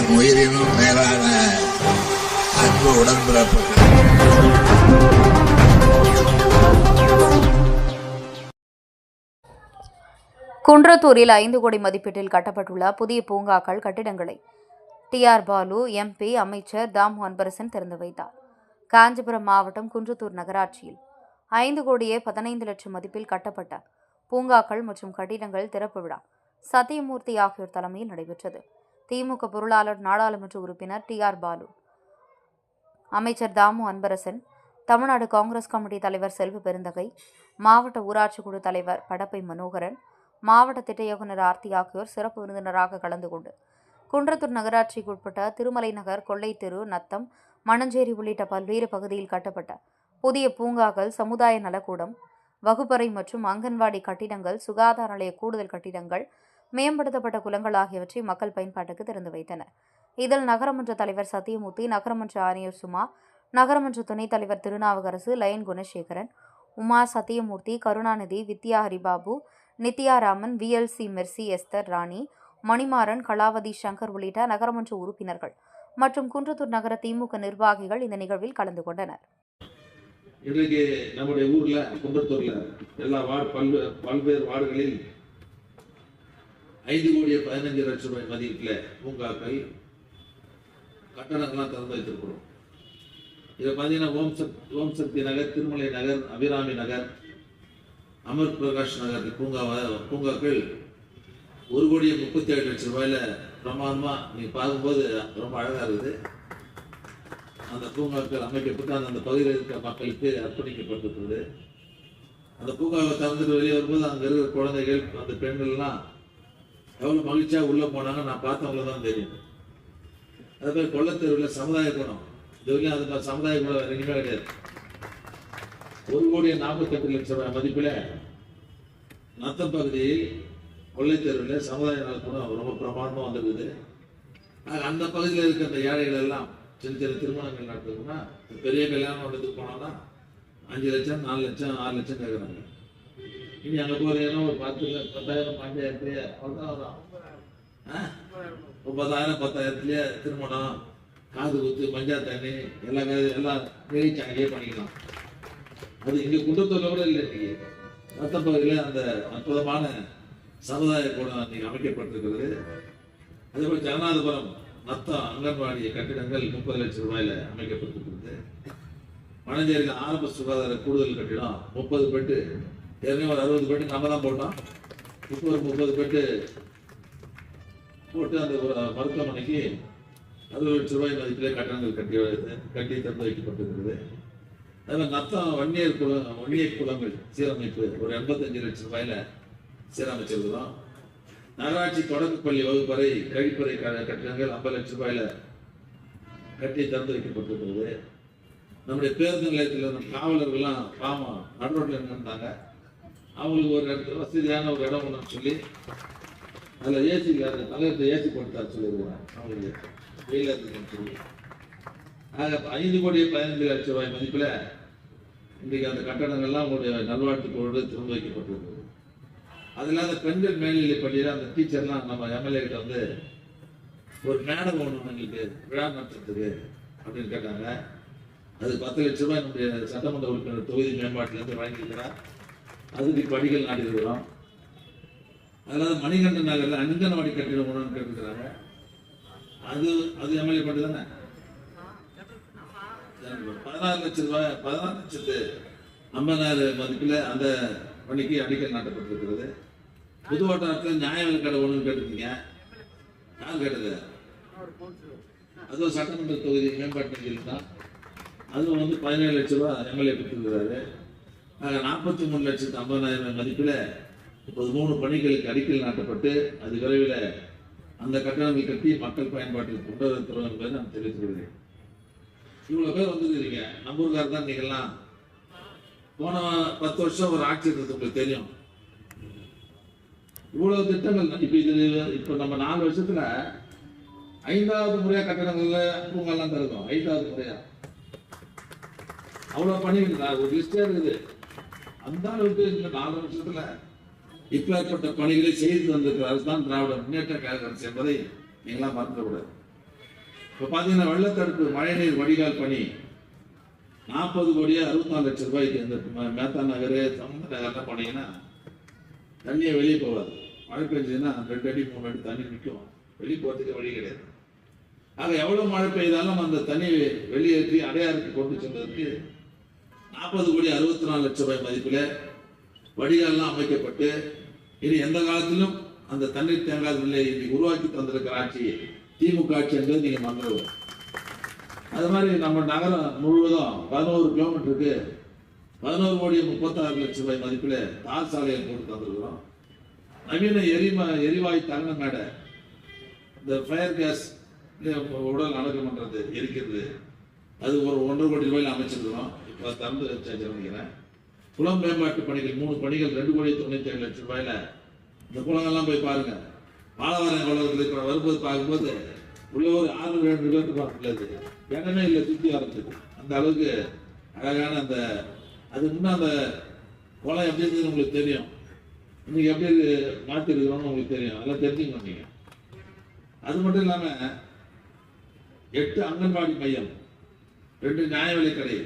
என் உயிரினும் மேலான அன்பு உடன்பிறப்புகள். குன்றத்தூரில் 5 கோடி மதிப்பீட்டில் கட்டப்பட்டுள்ள புதிய பூங்காக்கள் கட்டிடங்களை TR பாலு MP அமைச்சர் தாமு அன்பரசன் திறந்து வைத்தார். காஞ்சிபுரம் மாவட்டம் குன்றத்தூர் நகராட்சியில் 5 கோடியே 15 லட்சம் மதிப்பில் கட்டப்பட்ட பூங்காக்கள் மற்றும் கட்டிடங்கள் திறப்பு விழா சத்தியமூர்த்தி ஆகியோர் தலைமையில் நடைபெற்றது. திமுக பொருளாளர் நாடாளுமன்ற உறுப்பினர் TR பாலு, அமைச்சர் தாமு அன்பரசன், தமிழ்நாடு காங்கிரஸ் கமிட்டி தலைவர் செல்வ பெருந்தகை, மாவட்ட ஊராட்சி குழு தலைவர் படப்பை மனோகரன், மாவட்ட திட்ட இயக்குநர் ஆர்த்தி ஆகியோர் சிறப்பு விருந்தினராக கலந்து கொண்டு குன்றத்தூர் நகராட்சிக்கு உட்பட்ட திருமலை நகர், கொள்ளை தெரு, நத்தம், மணஞ்சேரி உள்ளிட்ட பல்வேறு பகுதியில் கட்டப்பட்ட புதிய பூங்காக்கள், சமுதாய நலக்கூடம், வகுப்பறை மற்றும் அங்கன்வாடி கட்டிடங்கள், சுகாதார நிலைய கூடுதல் கட்டிடங்கள், மேம்படுத்தப்பட்ட குளங்கள் ஆகியவற்றை மக்கள் பயன்பாட்டுக்கு திறந்து வைத்தனர். இதில் நகரமன்ற தலைவர் சத்தியமூர்த்தி, நகரமன்ற ஆணையர் சுமா, நகரமன்ற துணைத் தலைவர் திருநாவுக்கரசு, லயன் குணசேகரன், உமா, சத்தியமூர்த்தி, கருணாநிதி, வித்யா ஹரிபாபு, நித்யாராமன், VLC மெர்சி, எஸ்தர் ராணி, மணிமாறன், கலாவதி சங்கர் உள்ளிட்ட நகரமன்ற உறுப்பினர்கள் மற்றும் குன்றத்தூர் நகர திமுக நிர்வாகிகள் இந்த நிகழ்வில் கலந்து கொண்டனர். இன்றைக்கு நம்முடைய ஊர்ல குன்றத்தூர்ல எல்லா பல்வேறு வார்டுகளில் 5 கோடியே 15 லட்சம் ரூபாய் மதிப்பில் பூங்காக்கள் கட்டடங்கள்லாம் திறந்து வைத்திருக்கிறோம். இதை பார்த்தீங்கன்னா ஓம் சக்தி நகர், திருமலை நகர், அபிராமி நகர், அமர் பிரகாஷ் நகர் பூங்காக்கள் 1 கோடியே 37 லட்சம் ரூபாயில பிரமாதமா நீங்க பார்க்கும்போது ரொம்ப அழகா இருக்குது. அந்த பூங்காக்கள் அமைக்கப்பட்டு அந்த பகுதியில் இருக்கிற மக்களுக்கு அர்ப்பணிக்கப்பட்டிருக்கிறது. அந்த பூங்காவை திறந்துட்டு வெளியே வரும்போது அங்கே இருக்கிற குழந்தைகள், அந்த பெண்கள்லாம் எவ்வளோ மகிழ்ச்சியாக உள்ளே போனாங்க. நான் பார்த்தவங்கள தான் தெரியும். அதே மாதிரி கொள்ளத்தெருவில் சமுதாய குணம், இது வரைக்கும் அது மாதிரி சமுதாய குணம் வேறு எங்கேயுமே கிடையாது. 1 கோடியே 48 லட்சம் ரூபாய் மதிப்பில் நத்தம் பகுதியில் கொள்ளைத்தெருவில் சமுதாய நலக்குணம் ரொம்ப பிரமாதமாக வந்துருக்குது. அந்த பகுதியில் இருக்கிற அந்த ஏழைகள் எல்லாம் சின்ன சின்ன திருமணங்கள் நடத்துதுன்னா, பெரிய கல்யாணம் நடத்துக்கு போனோம்னா 5 லட்சம், 4 லட்சம், 6 லட்சம் கேட்குறாங்க. இனி அங்கே போகிறீங்கன்னா ஒரு 10,000, 5,000 அவ்வளோதான் வரும். 9,000, 10,000 திருமணம், காது குத்து, மஞ்சள் தண்ணி எல்லாம் நிகழ்ச்சி அங்கேயே பண்ணிக்கலாம். அது இங்கே குன்றத்தூரில் கூட இல்லை. இன்னைக்கு நத்த பகுதியில் அந்த அற்புதமான சமுதாய கூடம் இன்னைக்கு அமைக்கப்பட்டிருக்கிறது. அதே போல் ஜெகநாதபுரம் நத்தம் அங்கன்வாடி கட்டிடங்கள் 30 லட்சம் ரூபாயில அமைக்கப்பட்டிருக்கிறது. மணஞ்சேரியில் ஆரம்ப சுகாதார கூடுதல் கட்டிடம் 30 பெட்டு, ஏற்கனவே ஒரு 60 பெட்டு நம்ம தான் போட்டோம். இப்போ ஒரு 30 பெட்டு போட்டு அந்த மருத்துவமனைக்கு 60 லட்சம் ரூபாய் மதிப்பிலே கட்டணங்கள் கட்டி திறந்து வைக்கப்பட்டிருக்கிறது. அதே நத்தம் வன்னியர் குளங்கள் சீரமைப்பு ஒரு 85 லட்சம் ரூபாயில சீரமைச்சிருக்கிறோம். நகராட்சி தொடக்கப்பள்ளி வகுப்பறை, கழிப்பறை கட்டிடங்கள் 50 லட்சம் ரூபாயில கட்டி திறந்து வைக்கப்பட்டிருக்கிறது. நம்முடைய பேருந்து நிலையத்தில் காவலர்கள்லாம் பாவம் நடுரோட்டில் நின்றுட்டாங்க. அவங்களுக்கு ஒரு வசதியான ஒரு இடம் ஒன்று சொல்லி அதில் ஏசி, அந்த தலைவரத்தை ஏசி போட்டு சொல்லியிருக்கிறேன். அவங்களுக்கு வெயில இருக்குன்னு சொல்லி 5 கோடியே 15 லட்சம் ரூபாய் மதிப்பில் இன்றைக்கு அந்த கட்டடங்கள்லாம் உங்களுடைய நல்வாழ்த்துக்களோடு திறந்து வைக்கப்பட்டிருக்கிறது. அது இல்லாத பெண்கள் மேல்நிலை பள்ளியில் அந்த டீச்சர்லாம் நம்ம MLA கிட்ட வந்து ஒரு மேடம் ஒன்று எங்களுக்கு விழா நடத்துறதுக்கு அப்படின்னு கேட்டாங்க. அது 10 லட்சம் ரூபாய் நம்முடைய சட்டமன்ற உறுப்பினர் தொகுதி மேம்பாட்டிலேருந்து வாங்கியிருக்கிறார். அதுக்கு படிகள் நாட்டிருக்கிறோம். அதனால் மணிகண்டன் நகரில் அங்கன்வாடி கட்டிடம் ஒன்று கேட்டுருக்கிறாங்க. அது MLA பட்டு தானே 16 லட்சம் ரூபாய், 16,50,000 மதிப்பில் அந்த பணிக்கு அடிக்கல் நாட்டப்பட்டிருக்கிறது. புது வட்டாரத்தில் நியாய விலை கடை ஒன்று கேட்டிருக்கீங்க. யார் கேட்டது? அதுவும் சட்டமன்ற தொகுதி மேம்பாட்டு நிதியில் தான். அதுவும் வந்து 17 லட்சம் ரூபாய் MLA பெற்றிருக்கிறாரு. 43,50,000 மதிப்பில் இப்போது 3 பணிகளுக்கு அடிக்கல் நாட்டப்பட்டு அது விரைவில் அந்த கட்டணங்கள் கட்டி மக்கள் பயன்பாட்டில் கொண்டு வரத்தரும் என்பதை நான் தெரிவித்துக்கிறேன். இவ்வளோ பேர் வந்துருக்கிறீங்க. நம்ம ஊருக்கார் தான் நீங்கள்லாம். போன 10 வருஷம் ஒரு ஆட்சி இருக்கிறது உங்களுக்கு தெரியும். இவ்வளவு திட்டங்கள் இப்போ நம்ம 4 வருஷத்துல 5வது முறையா கட்டடங்கள்ல பூங்கெல்லாம் தருவோம். 5வது முறையா அவ்வளவு பண்ணிருக்கா ஒரு லிஸ்டே இருக்குது. அந்த அளவுக்கு இந்த 4 வருஷத்துல இப்பேற்பட்ட பணிகளை செய்து வந்திருக்கிறார் தான் திராவிட முன்னேற்ற கழக அரசு என்பதை நீங்களாம் மறந்துவிடாது. இப்போ பார்த்தீங்கன்னா வெள்ளத்தடுப்பு மழைநீர் வடிகால் பணி 40 கோடியே 64 லட்சம் ரூபாய்க்கு இந்த மேத்தா நகர் சமுந்த நகர்லாம் போனீங்கன்னா தண்ணியை வெளியே போகாது. மழை பெஞ்சதுன்னா 2 அடி 3 அடி தண்ணி நிற்கும், வெளியே போகிறதுக்கு வழி கிடையாது. ஆக எவ்வளோ மழை பெய்தாலும் அந்த தண்ணி வெளியேற்றி அடையாறுக்கு கொண்டு சென்றதற்கு 40 கோடி 64 லட்சம் ரூபாய் மதிப்பில் வடிகால்லாம் அமைக்கப்பட்டு இனி எந்த காலத்திலும் அந்த தண்ணீர் தேங்காத நிலையை இன்னைக்கு உருவாக்கி தந்திருக்கிற ஆட்சி திமுக ஆட்சி என்பது நீங்க மறந்துடுவோம். அது மாதிரி நம்ம நகரம் முழுவதும் 11 கிலோமீட்டருக்கு 11 கோடி 36 லட்சம் ரூபாய் மதிப்பில் தார் சாலையை போட்டு தந்திருக்கிறோம். நவீன எரிவாயு தகன மேடை, இந்த ஃபயர் கேஸ் உடல் அடக்கம் பண்றது எரிக்கிறது, அது ஒரு 1.5 கோடி ரூபாயில் அமைச்சிருக்கிறோம். இப்போ திறந்து வச்சிருக்கிறேன். குளம் மேம்பாட்டு பணிகள் 3 பணிகள் 2 கோடி 97 லட்சம் ரூபாயில. இந்த குளங்கள்லாம் போய் பாருங்க. பாலவாரம் குளத்தில் இப்போ வரும்போது பார்க்கும்போது உள்ள ஒரு 600 பேருக்கு உள்ளது, இடமே இல்லை சுற்றி வரத்துக்கு. அந்த அளவுக்கு அழகான அந்த அது முன்னே அந்த குளம் எப்படி இருந்ததுன்னு உங்களுக்கு தெரியும், இன்னைக்கு எப்படி மாற்றிருக்கிறோம்னு உங்களுக்கு தெரியும். அதெல்லாம் தெரிஞ்சுக்கணும் நீங்க. அது மட்டும் இல்லாமல் 8 அங்கன்வாடி மையம், 2 நியாய விலை கடை,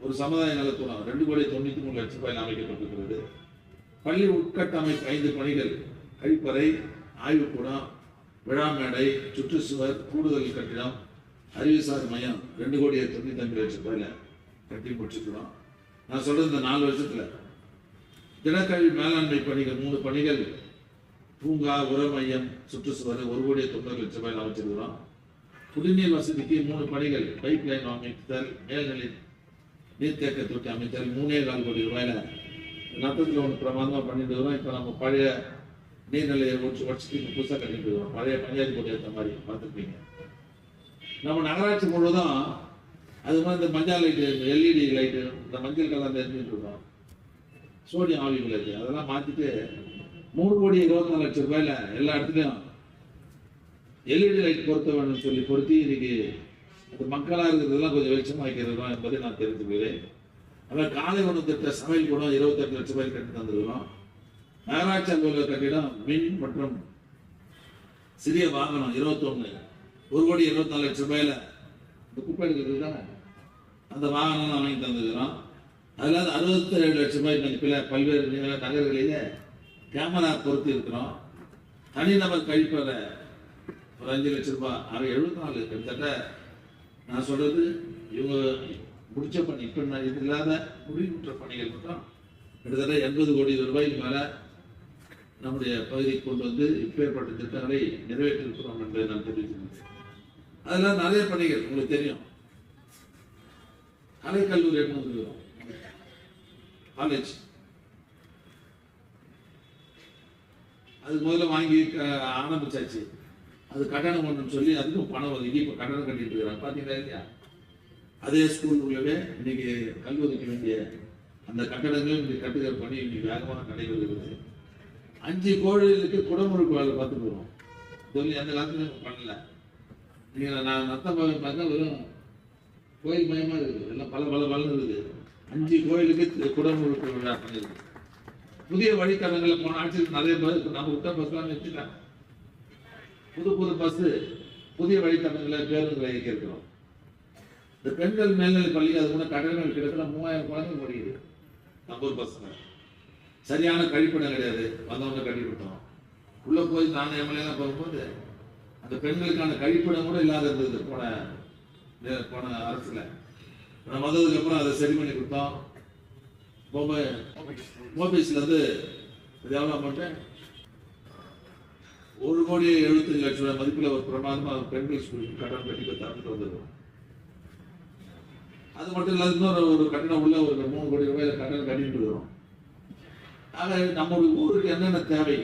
ஒரு சமுதாய நலக்கூடம் 2 கோடி 93 லட்சம் ரூபாயில் அமைக்கப்பட்டிருக்கிறது. பள்ளி உட்கட்டமைப்பு 5 பணிகள், கழிப்பறை, ஆய்வுக்கூடம், விழா மேடை, சுற்றுச்சுவர், கூடுதல் கட்டிடம், அறிவுசார் மையம் 2 கோடி 95 லட்சம் ரூபாயில கட்டி முடிச்சிருக்கிறோம். நான் சொல்றது இந்த 4 வருஷத்துல. தினக்கல்வி மேலாண்மை பணிகள் 3 பணிகள், பூங்கா, உர மையம், சுற்றுச்சுவர் 1 கோடி 90 லட்சம் ரூபாயில் அமைச்சிருக்கிறோம். குடிநீர் வசதிக்கு 3 பணிகள், பைப் லைன் அமைத்தல், மேல்நிலை நீர்த்தேக்க தொட்டி அமைத்தல் 3.25 கோடி ரூபாயில நத்தத்தில் ஒன்று பிரமாதமாக பண்ணிட்டு இருக்கிறோம். இப்போ நம்ம பழைய நீர்நிலையை உடச்சிட்டு புதுசாக கட்டிட்டு இருக்கிறோம். பழைய பஞ்சாயத்து போட்டு ஏற்ற மாதிரி பார்த்துருப்பீங்க. நம்ம நகராட்சி முழுவதும் அது மாதிரி இந்த மஞ்சள் லைட்டு, எல்இடி லைட்டு, இந்த மஞ்சள் கலர் எடுத்துட்டு இருக்கோம், சோடியம் ஆவிகள் லைட்டு, அதெல்லாம் மாற்றிட்டு 3 கோடி 24 லட்சம் ரூபாயில எல்லா இடத்துலையும் எல்இடி லைட் பொருத்த வேணும்னு சொல்லி பொருத்தி இன்னைக்கு அது மக்களாக இருக்கிறதெல்லாம் கொஞ்சம் வெளிச்சமாக வைக்கிறோம் என்பதை நான் தெரிஞ்சுக்கிறேன். அதான் காலை உணவு திட்ட சமையல் கூடம் 28 லட்சம் ரூபாய் கட்டி தந்துருக்கிறோம். நகராட்சி அலுவலக கட்டிடம், மின் மற்றும் சிறிய வாகனம் 21 1 கோடி 24 லட்சம் ரூபாயில இந்த குப்பை எடுக்கிறது தானே அந்த வாகனம் வாங்கி தந்துருக்கிறோம். அதில் 67 லட்சம் ரூபாய் மதிப்பில் பல்வேறு நகர்களிலே கேமரா பொருத்தி இருக்கிறோம். தனிநபர் கழிப்பறை ஒரு 5 லட்சம் ரூபாய், ஆக 74. கிட்டத்தட்ட நான் சொல்றது இவங்க முடிச்ச பணி, இப்போ நான் இது இல்லாத முடிவுற்ற பணிகள் மட்டும் கிட்டத்தட்ட 80 கோடி ரூபாய்க்கு மேல நம்முடைய பகுதிக்கு கொண்டு வந்து இப்பேற்பட்ட திட்டங்களை நிறைவேற்றிருக்கிறோம் என்பதை நான் தெரிவிக்கிறேன். அதெல்லாம் நிறைய பணிகள் உங்களுக்கு தெரியும். கலைக்கல்லூரி எடுத்து காலேஜ், அது முதல்ல வாங்கி ஆரம்பிச்சாச்சு. அது கட்டணம் ஒன்றுன்னு சொல்லி அதுக்கும் பணம் ஒதுக்கி இப்போ கட்டணம் கட்டிட்டு இருக்கிறாங்க. பார்த்தீங்களா இல்லையா? அதே ஸ்கூல் உள்ளவே இன்னைக்கு கல்லூரிக்கு வேண்டிய அந்த கட்டடங்களும் இன்னைக்கு கட்டுகிற பணி இன்னைக்கு வேகமாக நடைபெறுகிறது. 5 கோழிகளுக்கு குடமுழுக்கு வேலை பார்த்துட்டு வரும் சொல்லி அந்த காலத்துல பண்ணல. நீங்கள் நான் நத்தம் பார்த்தா வெறும் கோயில் மயமாக இருக்குது, எல்லாம் பல பல பலன் இருக்குது. 5 கோயிலுக்கு குடமுழுக்கு விழா பண்ணியிருக்கு. புதிய வழித்தடங்களில் போன ஆட்சியில் நிறைய பேர் நம்ம விட்ட பஸ்லாம் நிறுத்திட்டாங்க. புது புது பஸ்ஸு, புதிய வழித்தடங்களை பேருந்துகளை இயக்கியிருக்கிறோம். இந்த பெண்கள் மேல்நிலை பள்ளி அது கூட கட்டணங்கள் கிட்டத்தட்ட 3000 குழந்தைகள் படிக்குது. நம்ம ஒரு பசங்க சரியான கழிப்பிடம் கிடையாது, வந்தவங்க கட்டி கொடுத்தோம். உள்ள போய் நானும் எம்எல்ஏலாம் போகும்போது அந்த பெண்களுக்கான கழிப்பிடம் கூட இல்லாத இருந்தது போன அரசுல. நம்ம வந்ததுக்கு அப்புறம் அதை சரி பண்ணி கொடுத்தோம். மோபிஸ்ல இருந்து எவ்வளோ பண்ணேன், 1 கோடி 75 லட்சம் ரூபாய் மதிப்பில் ஒரு பிரமாதமாக பெண்கள் ஸ்கூலுக்கு கட்டணம் கட்டி தந்துட்டு வந்துருக்கோம். அது மட்டும் இல்லாத இன்னொரு கட்டணம் உள்ள ஒரு 3 கோடி ரூபாயில கட்டணம் கட்டிட்டு இருக்கிறோம். ஆக நம்முடைய ஊருக்கு என்னென்ன தேவை,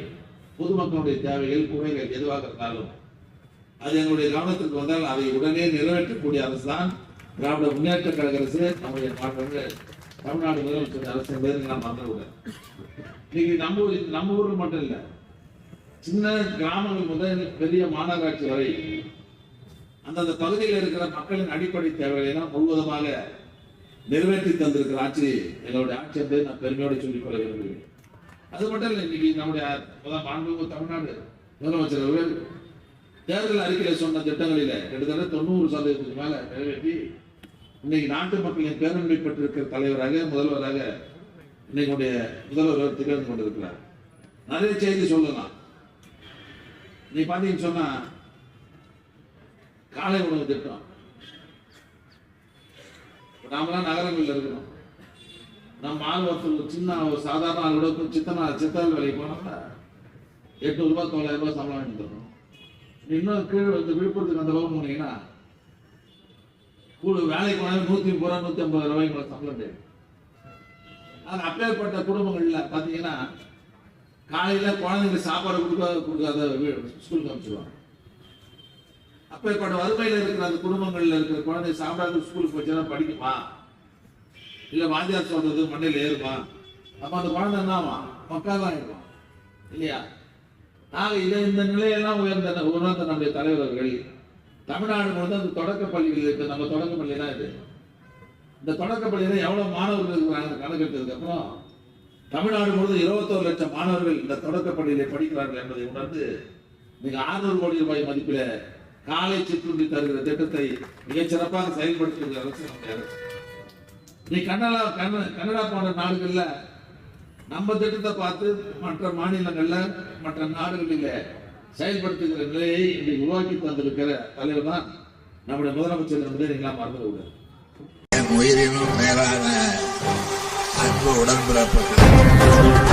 பொதுமக்களுடைய தேவைகள், குறைகள் எதுவாக இருந்தாலும் அது எங்களுடைய கவனத்திற்கு வந்தால் அதை உடனே நிறைவேற்றக்கூடிய அரசு தான் திராவிட முன்னேற்ற கழக அரசு. நம்முடைய தமிழ்நாடு முதலமைச்சர் அரசு என்பதை நான் மறந்துவிடுறேன். இன்னைக்கு நம்ம ஊர்ல மட்டும் இல்லை, சின்ன கிராமங்கள் முதல் பெரிய மாநகராட்சி வரை அந்தந்த பகுதியில் இருக்கிற மக்களின் அடிப்படை தேவைகளை முழுவதுமாக நிறைவேற்றி தந்திருக்கிற ஆட்சி எங்களுடைய ஆட்சி என்பதை நான் பெருமையோடு சொல்லிக் கொள்ள விரும்புகிறேன். அது மட்டும் இல்லை, இன்னைக்கு நம்முடைய தமிழ்நாடு முதலமைச்சர் அவர்கள் தேர்தல் அறிக்கையில சொன்ன திட்டங்களில கிட்டத்தட்ட 90% மேல நிறைவேற்றி இன்னைக்கு நாட்டு மக்களின் பேரன்பை பெற்றிருக்கிற தலைவராக முதல்வராக இன்னைக்கு முதல்வர் திகழ்ந்து கொண்டிருக்கிறார். நிறைய செய்தி சொல்லலாம். நீ பாத்தீங்கன்னு சொன்னா காலை உணவு திட்டம். நாமெல்லாம் நகரங்கள்ல இருக்கிறோம். நம்ம ஆள் ஒருத்தர் சின்ன ஒரு சாதாரண ஆள் கூட சித்தல் வேலைக்கு போனோம்னா 800 ரூபாய் 900 ரூபாய் சம்பளம் வாங்கிட்டு தரணும். இன்னும் கீழே வந்து விழுப்புரத்துக்கு அந்த பக்கம் போனீங்கன்னா வேலைக்கு போனாலும் 130 ரூபா 150 ரூபாய்க்கு சம்பளம் தேவை. அது அப்பேற்பட்ட குடும்பங்கள்ல பாத்தீங்கன்னா காலையில குழந்தைங்க சாப்பாடு கொடுக்காத ஸ்கூலுக்கு அனுப்பிச்சிடுவாங்க. அப்பேற்பட்ட வறுமையில இருக்கிற அந்த குடும்பங்கள்ல இருக்கிற குழந்தை சாப்பிடாத ஸ்கூலுக்கு வச்சா படிக்குமா, இல்ல வாத்தியார் சொல்றது மண்டையில ஏறுமா? அப்ப அந்த குழந்தை என்னவா மக்காதான் இருக்கும் இல்லையா? ஆக இந்த நிலையெல்லாம் உயர்ந்த நம்முடைய தலைவர்கள் தமிழ்நாடு முழுவதும் அந்த தொடக்க பள்ளிகள் இருக்கு. நம்ம தொடக்க பள்ளி தான் இது. இந்த தொடக்க பள்ளியில எவ்வளவு மாணவர்கள் இருக்கிறாங்க கணக்கெடுத்ததுக்கு அப்புறம் தமிழ்நாடு முழுவதும் 21 லட்சம் மாணவர்கள் இந்த தொடக்க பள்ளியிலே படிக்கிறார்கள் என்பதை உணர்ந்து மிக 600 கோடி ரூபாய் மதிப்பில காலை சிற்றுண்டி தருகிற திட்டத்தை மிகச் சிறப்பாக செயல்படுத்துகிற அரசு நம்முடைய அரசு. நீ கனடா போன்ற நாடுகள்ல நம்ம திட்டத்தை பார்த்து மற்ற மாநிலங்கள்ல மற்ற நாடுகளில செயல்படுத்துகிற நிலையை இன்றைக்கு உருவாக்கி தந்திருக்கிற தலைவர் தான் நம்முடைய முதலமைச்சர் என்பதை நீங்களா மறந்து விட. என் உயிரினும் மேலான அன்பு உடன்பிறப்புகள்